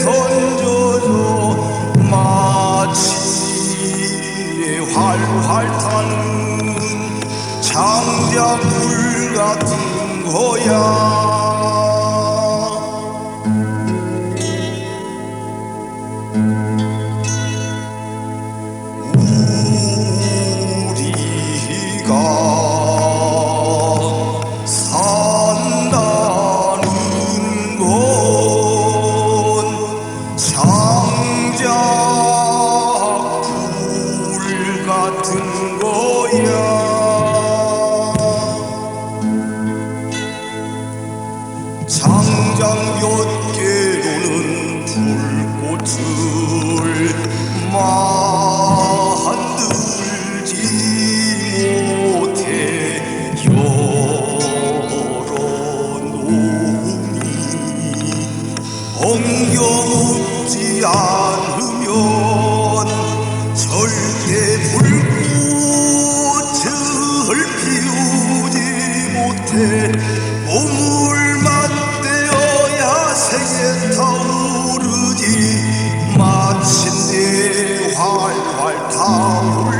던져줘 마치 활활 타는 장작불 같은 거야. 우리가 산다는 건 장작불 같은 거야. 장작 몇 개로는 불꽃을 만들지 못해 여러 놈이 엉겨붙지 않으면 절대 불꽃을 피우지 못해. 몸물만 떼어야 색에 타오르지 마침내 활활 타올